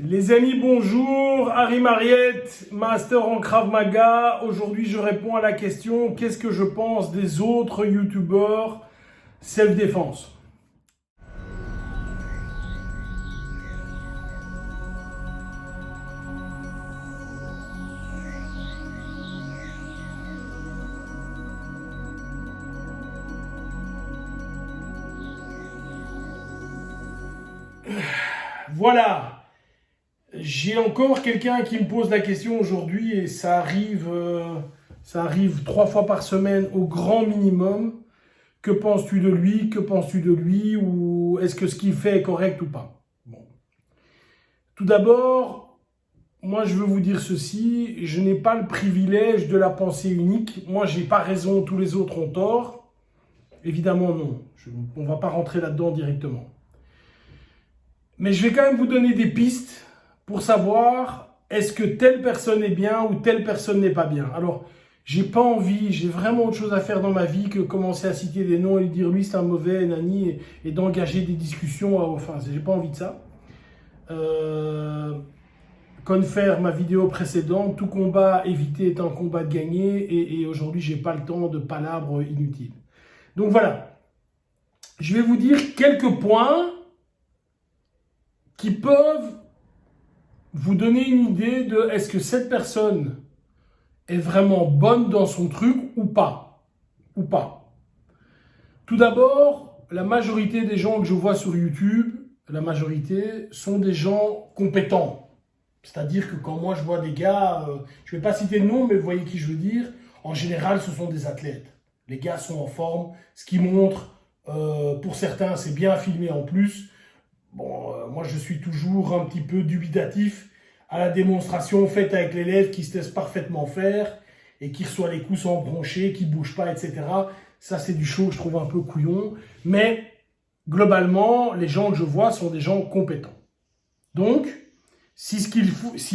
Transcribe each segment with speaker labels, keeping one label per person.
Speaker 1: Les amis, bonjour, Harry Mariette, master en Krav Maga. Aujourd'hui, je réponds à la question, qu'est-ce que je pense des autres youtubeurs self-défense? Voilà. J'ai encore quelqu'un qui me pose la question aujourd'hui et ça arrive 3 fois par semaine au grand minimum. Que penses-tu de lui? Que penses-tu de lui? Ou est-ce que ce qu'il fait est correct ou pas? Bon. Tout d'abord, moi je veux vous dire ceci, je n'ai pas le privilège de la pensée unique. Moi j'ai pas raison, tous les autres ont tort. Évidemment non, on ne va pas rentrer là-dedans directement. Mais je vais quand même vous donner des pistes pour savoir est-ce que telle personne est bien ou telle personne n'est pas bien. Alors, j'ai pas envie, j'ai vraiment autre chose à faire dans ma vie que commencer à citer des noms et dire lui c'est un mauvais, nani, et d'engager des discussions à enfin, j'ai pas envie de ça. Confère ma vidéo précédente, tout combat évité est un combat de gagner, et aujourd'hui j'ai pas le temps de palabres inutiles. Donc voilà, je vais vous dire quelques points qui peuvent vous donner une idée de est-ce que cette personne est vraiment bonne dans son truc ou pas. Tout d'abord, la majorité des gens que je vois sur YouTube, la majorité sont des gens compétents. C'est-à-dire que quand moi je vois des gars, je ne vais pas citer le nom, mais vous voyez qui je veux dire, en général ce sont des athlètes. Les gars sont en forme, ce qui montre, pour certains c'est bien filmé en plus. Bon, moi je suis toujours un petit peu dubitatif à la démonstration faite avec l'élève qui se laisse parfaitement faire et qui reçoit les coups sans broncher, qui ne bouge pas, etc. Ça c'est du show, je trouve un peu couillon. Mais globalement, les gens que je vois sont des gens compétents. Donc, si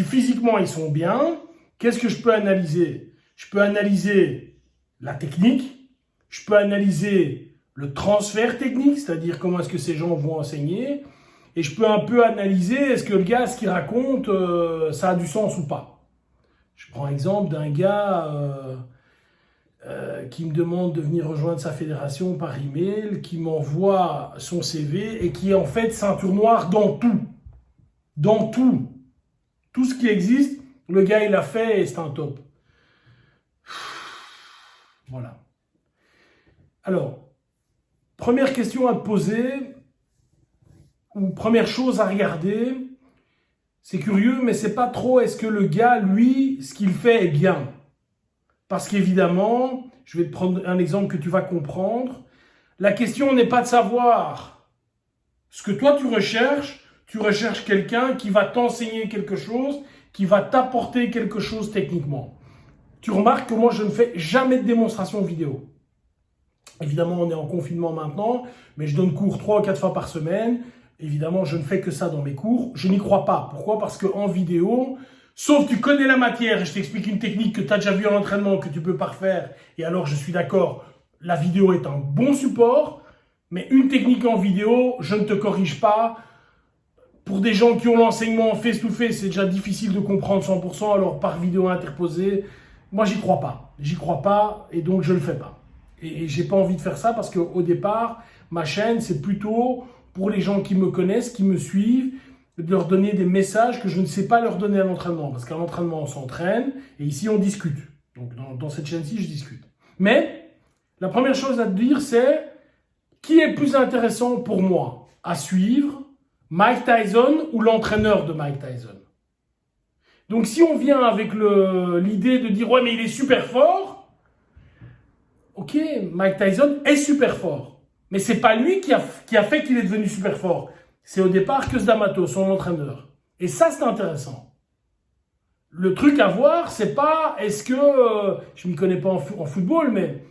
Speaker 1: physiquement ils sont bien, qu'est-ce que je peux analyser? Je peux analyser la technique, je peux analyser le transfert technique, c'est-à-dire comment est-ce que ces gens vont enseigner. Et je peux un peu analyser, est-ce que le gars, ce qu'il raconte, ça a du sens ou pas. Je prends l'exemple d'un gars qui me demande de venir rejoindre sa fédération par email, qui m'envoie son CV et qui est en fait ceinture noire dans tout. Dans tout. Tout ce qui existe, le gars, il l'a fait et c'est un top. Voilà. Alors, première question à te poser, ou première chose à regarder, c'est curieux, mais c'est pas trop est-ce que le gars, lui, ce qu'il fait est bien. Parce qu'évidemment, je vais te prendre un exemple que tu vas comprendre. La question n'est pas de savoir ce que toi tu recherches quelqu'un qui va t'enseigner quelque chose, qui va t'apporter quelque chose techniquement. Tu remarques que moi, je ne fais jamais de démonstration vidéo. Évidemment, on est en confinement maintenant, mais je donne cours 3 ou 4 fois par semaine. Évidemment, je ne fais que ça dans mes cours. Je n'y crois pas. Pourquoi? Parce qu'en vidéo, sauf tu connais la matière et je t'explique une technique que tu as déjà vue en entraînement, que tu peux pas refaire, et alors je suis d'accord, la vidéo est un bon support, mais une technique en vidéo, je ne te corrige pas. Pour des gens qui ont l'enseignement face-to-face, c'est déjà difficile de comprendre 100%, alors par vidéo interposée, moi j'y crois pas. J'y crois pas et donc je le fais pas. Et j'ai pas envie de faire ça parce qu'au départ, ma chaîne, c'est plutôt pour les gens qui me connaissent, qui me suivent, de leur donner des messages que je ne sais pas leur donner à l'entraînement. Parce qu'à l'entraînement, on s'entraîne et ici, on discute. Donc, dans cette chaîne-ci, je discute. Mais, la première chose à te dire, c'est qui est plus intéressant pour moi à suivre, Mike Tyson ou l'entraîneur de Mike Tyson? Donc, si on vient avec l'idée de dire « Ouais, mais il est super fort », ok, Mike Tyson est super fort. Mais c'est pas lui qui a fait qu'il est devenu super fort. C'est au départ Cus D'Amato, son entraîneur. Et ça, c'est intéressant. Le truc à voir, c'est pas est-ce que, je ne m'y connais pas en football, mais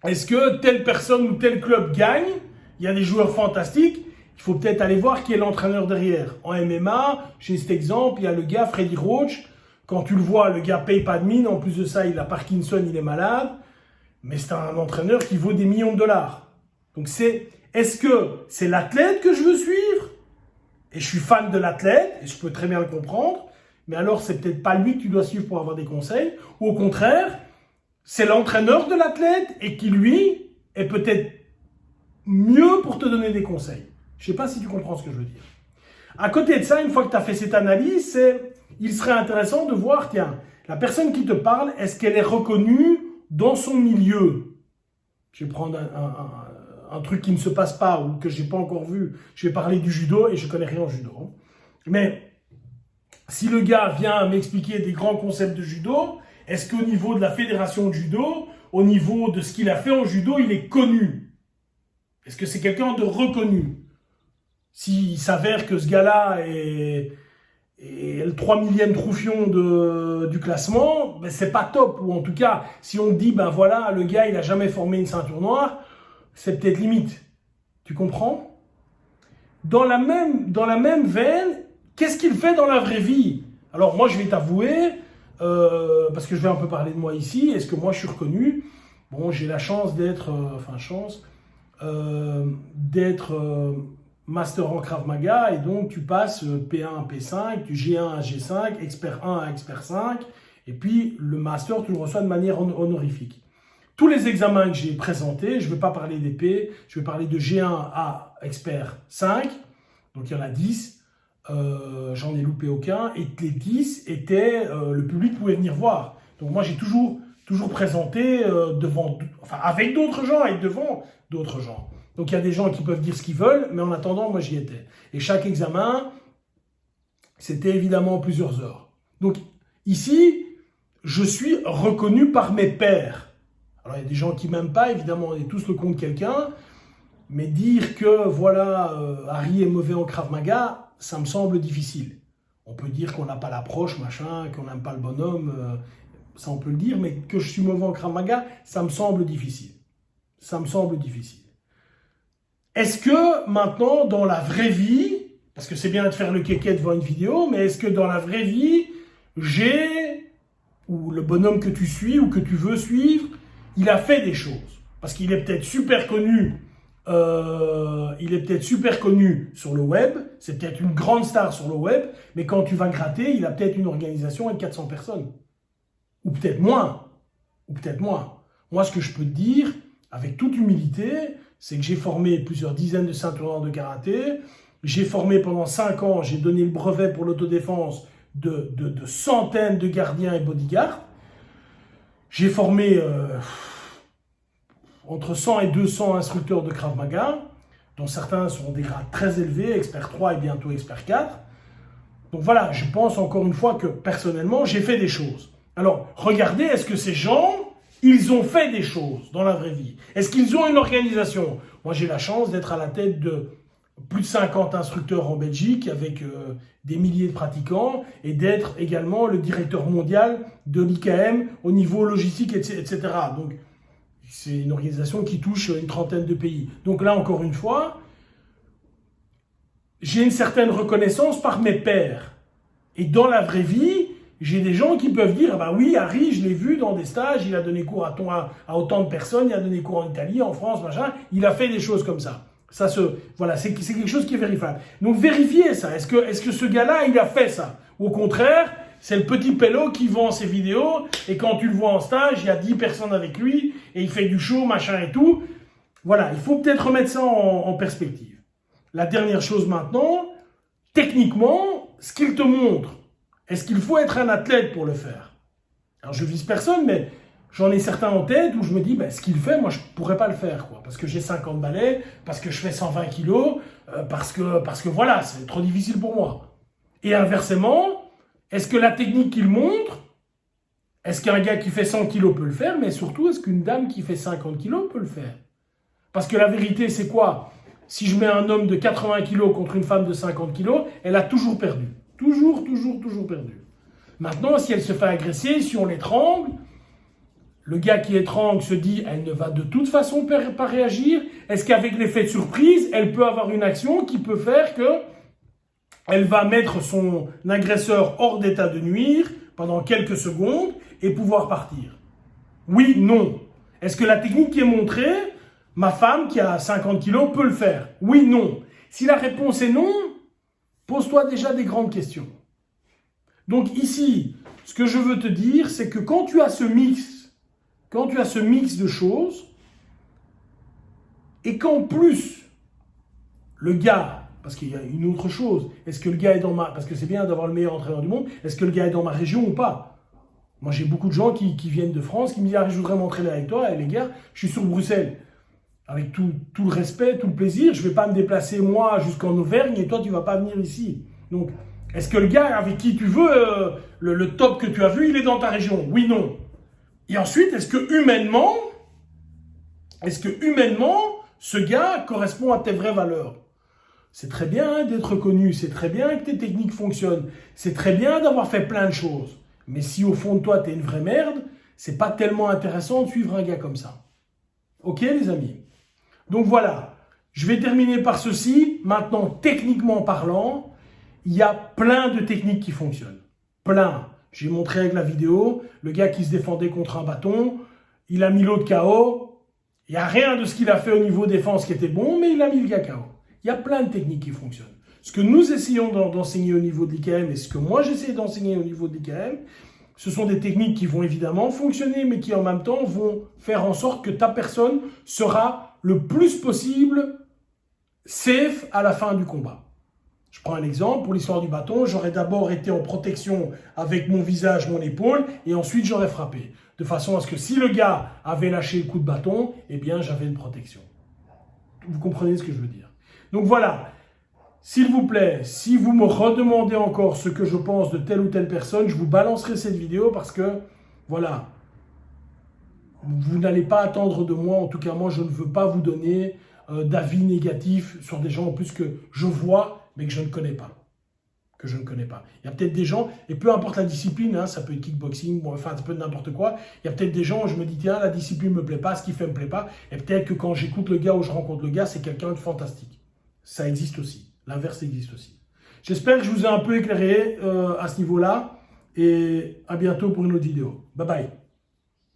Speaker 1: est-ce que telle personne ou tel club gagne? Il y a des joueurs fantastiques. Il faut peut-être aller voir qui est l'entraîneur derrière. En MMA, j'ai cet exemple, il y a le gars Freddy Roach. Quand tu le vois, le gars paye pas de mine. En plus de ça, il a Parkinson, il est malade. Mais c'est un entraîneur qui vaut des millions de dollars. Donc est-ce que c'est l'athlète que je veux suivre? et je suis fan de l'athlète, et je peux très bien le comprendre, mais alors c'est peut-être pas lui que tu dois suivre pour avoir des conseils, ou au contraire, c'est l'entraîneur de l'athlète et qui, lui, est peut-être mieux pour te donner des conseils. Je ne sais pas si tu comprends ce que je veux dire. À côté de ça, une fois que tu as fait cette analyse, il serait intéressant de voir, tiens, la personne qui te parle, est-ce qu'elle est reconnue dans son milieu? Je vais prendre un truc qui ne se passe pas ou que je n'ai pas encore vu. Je vais parler du judo et je ne connais rien en judo. Mais si le gars vient m'expliquer des grands concepts de judo, est-ce qu'au niveau de la fédération de judo, au niveau de ce qu'il a fait en judo, il est connu? Est-ce que c'est quelqu'un de reconnu? S'il s'avère que ce gars-là est le 3 millième troufion du classement, ben c'est pas top. Ou en tout cas, si on dit, ben voilà, le gars, il a jamais formé une ceinture noire, c'est peut-être limite. Tu comprends? Dans la même veine, qu'est-ce qu'il fait dans la vraie vie? Alors moi, je vais t'avouer, parce que je vais un peu parler de moi ici, est-ce que moi, je suis reconnu? Bon, j'ai la chance d'être, master en Krav Maga, et donc tu passes P1 à P5, du G1 à G5, expert 1 à expert 5, et puis le master, tu le reçois de manière honorifique. Tous les examens que j'ai présentés, je ne vais pas parler d'épée, je vais parler de G1 à expert 5, donc il y en a 10, j'en ai loupé aucun, et les 10 étaient, le public pouvait venir voir. Donc moi j'ai toujours présenté avec d'autres gens et devant d'autres gens. Donc il y a des gens qui peuvent dire ce qu'ils veulent, mais en attendant, moi j'y étais. Et chaque examen, c'était évidemment plusieurs heures. Donc ici, je suis reconnu par mes pairs. Alors il y a des gens qui m'aiment pas, évidemment, on est tous le contre quelqu'un, mais dire que voilà, Harry est mauvais en Krav Maga, ça me semble difficile. On peut dire qu'on n'a pas l'approche, machin, qu'on n'aime pas le bonhomme, ça on peut le dire, mais que je suis mauvais en Krav Maga, ça me semble difficile. Ça me semble difficile. Est-ce que maintenant, dans la vraie vie, parce que c'est bien de faire le kéké devant une vidéo, mais est-ce que dans la vraie vie, ou le bonhomme que tu suis ou que tu veux suivre, il a fait des choses? Parce qu'il est peut-être super connu, sur le web, c'est peut-être une grande star sur le web, mais quand tu vas gratter, il a peut-être une organisation avec 400 personnes. Ou peut-être moins. Moi, ce que je peux te dire, avec toute humilité, c'est que j'ai formé plusieurs dizaines de ceintures noires de karaté. J'ai formé pendant 5 ans, j'ai donné le brevet pour l'autodéfense de centaines de gardiens et bodyguards. J'ai formé entre 100 et 200 instructeurs de Krav Maga, dont certains sont des grades très élevés, expert 3 et bientôt expert 4. Donc voilà, je pense encore une fois que personnellement, j'ai fait des choses. Alors, regardez, est-ce que ces gens, ils ont fait des choses dans la vraie vie? Est-ce qu'ils ont une organisation? Moi, j'ai la chance d'être à la tête de plus de 50 instructeurs en Belgique avec des milliers de pratiquants et d'être également le directeur mondial de l'IKM au niveau logistique, etc. Donc, c'est une organisation qui touche une trentaine de pays. Donc là, encore une fois, j'ai une certaine reconnaissance par mes pairs. Et dans la vraie vie, j'ai des gens qui peuvent dire, ah bah oui, Harry, je l'ai vu dans des stages, il a donné cours à autant de personnes, il a donné cours en Italie, en France, machin, il a fait des choses comme ça. Voilà, c'est quelque chose qui est vérifiable. Donc vérifiez ça. Est-ce que ce gars-là, il a fait ça? Ou au contraire, c'est le petit pélo qui vend ses vidéos, et quand tu le vois en stage, il y a 10 personnes avec lui, et il fait du show, machin et tout. Voilà, il faut peut-être remettre ça en perspective. La dernière chose maintenant, techniquement, ce qu'il te montre, est-ce qu'il faut être un athlète pour le faire? Alors, je vise personne, mais j'en ai certains en tête où je me dis, ben, ce qu'il fait, moi, je ne pourrais pas le faire, quoi. Parce que j'ai 50 balais, parce que je fais 120 kilos, parce que voilà, c'est trop difficile pour moi. Et inversement, est-ce que la technique qu'il montre, est-ce qu'un gars qui fait 100 kilos peut le faire? Mais surtout, est-ce qu'une dame qui fait 50 kilos peut le faire? Parce que la vérité, c'est quoi? Si je mets un homme de 80 kilos contre une femme de 50 kilos, elle a toujours perdu. Toujours perdu. Maintenant, si elle se fait agresser, si on l'étrangle, le gars qui étrangle se dit, elle ne va de toute façon pas réagir. Est-ce qu'avec l'effet de surprise, elle peut avoir une action qui peut faire que elle va mettre son agresseur hors d'état de nuire pendant quelques secondes et pouvoir partir? Oui, non. Est-ce que la technique qui est montrée, ma femme qui a 50 kilos peut le faire? Oui, non. Si la réponse est non, Pose-toi déjà des grandes questions. Donc ici, ce que je veux te dire, c'est que quand tu as ce mix de choses, et qu'en plus, le gars, parce qu'il y a une autre chose, est-ce que le gars est dans ma... Parce que c'est bien d'avoir le meilleur entraîneur du monde, est-ce que le gars est dans ma région ou pas? Moi, j'ai beaucoup de gens qui viennent de France, qui me disent « Ah, je voudrais m'entraîner avec toi, et les gars, je suis sur Bruxelles. » Avec tout le respect, tout le plaisir, je ne vais pas me déplacer moi jusqu'en Auvergne et toi, tu ne vas pas venir ici. Donc, est-ce que le gars avec qui tu veux, le top que tu as vu, il est dans ta région? Oui, non. Et ensuite, est-ce que humainement, ce gars correspond à tes vraies valeurs? C'est très bien d'être connu, c'est très bien que tes techniques fonctionnent, c'est très bien d'avoir fait plein de choses. Mais si au fond de toi, tu es une vraie merde, c'est pas tellement intéressant de suivre un gars comme ça. Ok, les amis? Donc voilà, je vais terminer par ceci. Maintenant, techniquement parlant, il y a plein de techniques qui fonctionnent. Plein. J'ai montré avec la vidéo, le gars qui se défendait contre un bâton, il a mis l'autre KO. Il n'y a rien de ce qu'il a fait au niveau défense qui était bon, mais il a mis le gars KO. Il y a plein de techniques qui fonctionnent. Ce que nous essayons d'enseigner au niveau de l'IKM et ce que moi j'essaie d'enseigner au niveau de l'IKM, ce sont des techniques qui vont évidemment fonctionner, mais qui en même temps vont faire en sorte que ta personne sera le plus possible safe à la fin du combat. Je prends un exemple, pour l'histoire du bâton, j'aurais d'abord été en protection avec mon visage, mon épaule, et ensuite j'aurais frappé. De façon à ce que si le gars avait lâché le coup de bâton, eh bien j'avais une protection. Vous comprenez ce que je veux dire? Donc voilà, s'il vous plaît, si vous me redemandez encore ce que je pense de telle ou telle personne, je vous balancerai cette vidéo parce que, voilà, vous n'allez pas attendre de moi, en tout cas moi je ne veux pas vous donner d'avis négatifs sur des gens en plus que je vois mais que je ne connais pas. Il y a peut-être des gens, et peu importe la discipline, hein, ça peut être kickboxing, bon, enfin ça peut être n'importe quoi, il y a peut-être des gens où je me dis tiens la discipline me plaît pas, ce qu'il fait me plaît pas, et peut-être que quand j'écoute le gars ou je rencontre le gars, c'est quelqu'un de fantastique. Ça existe aussi, l'inverse existe aussi. J'espère que je vous ai un peu éclairé à ce niveau-là, et à bientôt pour une autre vidéo. Bye bye.